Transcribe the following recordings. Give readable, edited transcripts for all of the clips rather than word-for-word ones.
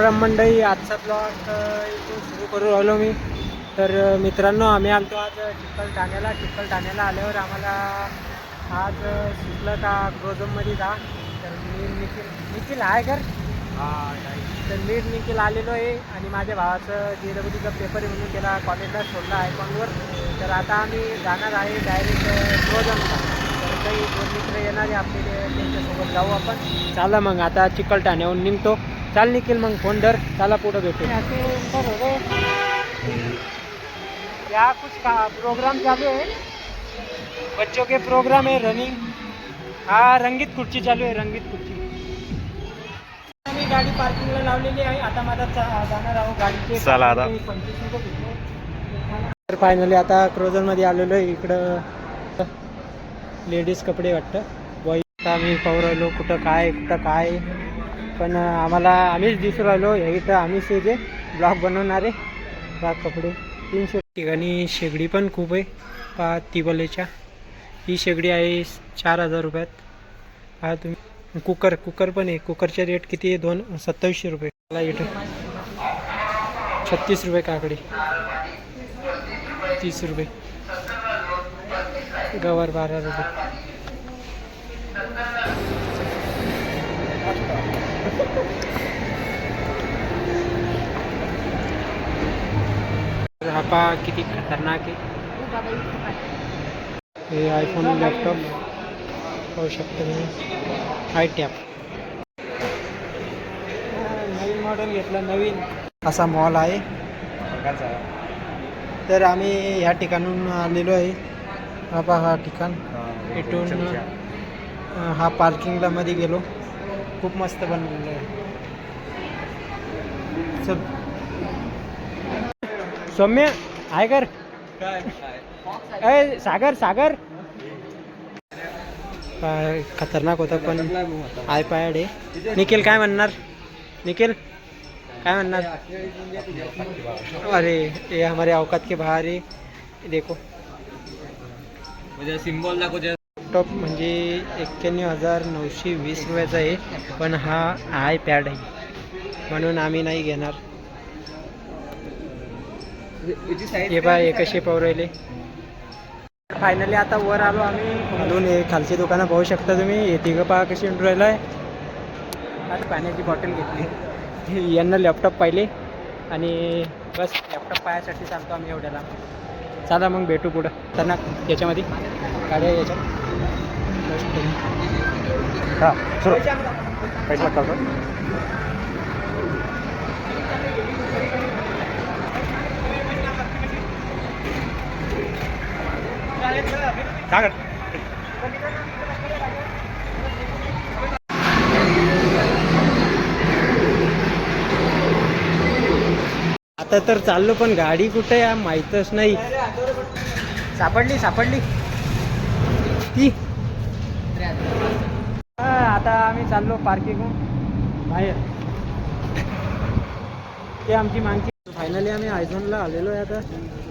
राम मंडळी, आजचा ब्लॉग इथून सुरू करू राहिलो मी. तर मित्रांनो, आम्ही आलतो आज चिखलठाण्याला आल्यावर आम्हाला आज सुचलं का क्रोझममध्ये जा. तर मी निखिल आहे कर तर निखिल आलेलो आहे आणि माझ्या भावाचं JEEचा पेपर आहे म्हणून त्याला कॉलेजला सोडला आयकॉनवर. तर आता आम्ही जाणार आहे डायरेक्ट क्रोझमला. तर काही 2 मित्र येणार आहे आपले, त्यांच्यासोबत जाऊ आपण. चला मग आता चिखलठाण्याहून निघतो. चल निखिल, मग फोन धर, चला पुढे भेटू. क्या कुछ प्रोग्राम चालू है, बच्चों के प्रोग्राम है रनिंग. हाँ, रंगीत खुर्ची चालू आहे, रंगीत खुर्ची. मी गाडी पार्किंगला लावलेली आहे. आता मला जाणार आहोत गाडीचे. चला आता 25 रुपये. तर फायनली आता क्रोझरमध्ये आलेलो आहे. इकडं लेडीज कपडे वाटतं. बॉय आता आम्ही पाहू राहिलो कुठं काय पण आम्हीच दिसू राहिलो. इथं आम्हीच हे जे ब्लॉग बनवणारे बा. कपडे 300 ठिकाणी. शेगडी पण खूप आहे पहा, तिबलेच्या. ही शेगडी आहे 4000 रुपयात. हा तुम्ही कुकर पण आहे. कुकरचे रेट किती आहे? 2700 रुपये. मला इथं 36 रुपये काकडी, 30 रुपये. गवार 12 रुपये. हा पहा किती खतरनाक आहे. हे आयफोन लॅपटॉप पाहू शकता तुम्ही. आय टॅप नवीन मॉडेल घेतलं, नवीन असा मॉल आहे. तर आम्ही ह्या ठिकाणून आलेलो आहे. हा पहा हा ठिकाण. इथून हा पार्किंगला मध्ये गेलो. खूप मस्त बनलेलं आहे. सौम्य आहे कर काय सागर खतरनाक होता पण iPad आहे. निखिल काय म्हणणार? अरे ये हमारे औकात के बाहर है. देखो सिम्बॉल दाखव. लॅपटॉप म्हणजे 91,920 रुपयाचा आहे. पण हा iPad आहे म्हणून आम्ही नाही घेणार. हे बा हे कसे पाहू राहिले. फायनली आता वर आलो आम्ही. खालून हे खालची दुकानं पाहू शकता तुम्ही. हे तिघं पहा कशी उंटू राहिलं आहे. आता पाण्याची बॉटल घेतली. यांना लॅपटॉप पाहिले आणि बस लॅपटॉप पाहायसाठी चालतो आम्ही एवढ्याला. चला मग भेटू पुढं. त्यांना याच्यामध्ये गाड्या याच्यात हां पैसा लागतो. आता तर चाललो पण गाडी कुठे आहे माहीतच नाही. सापडली ती. आता आम्ही चाललो पार्किंगहून बाहेर. ते आमची मागची. फायनली आम्ही आयझोनला आलेलो आहे.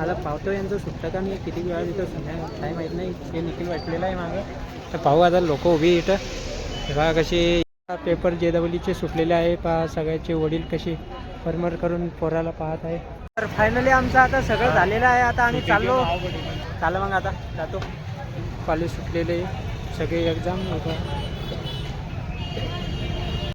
आता पाहतो यांचं सुटतं का मी. किती वेळा तिथं काय माहीत नाही. हे निखिल वाटलेलं आहे मागं. तर पाहू आता लोक उभी इथं. तेव्हा कसे पेपर JEEचे सुटलेले आहे पहा. सगळ्याचे वडील कसे फरमर करून पोराला पाहत आहे. तर फायनली आमचं आता सगळं झालेलं आहे. आता आम्ही चाललो. चला मग आता जातो. कॉलेज सुटलेले सगळे एक्झाम होतं.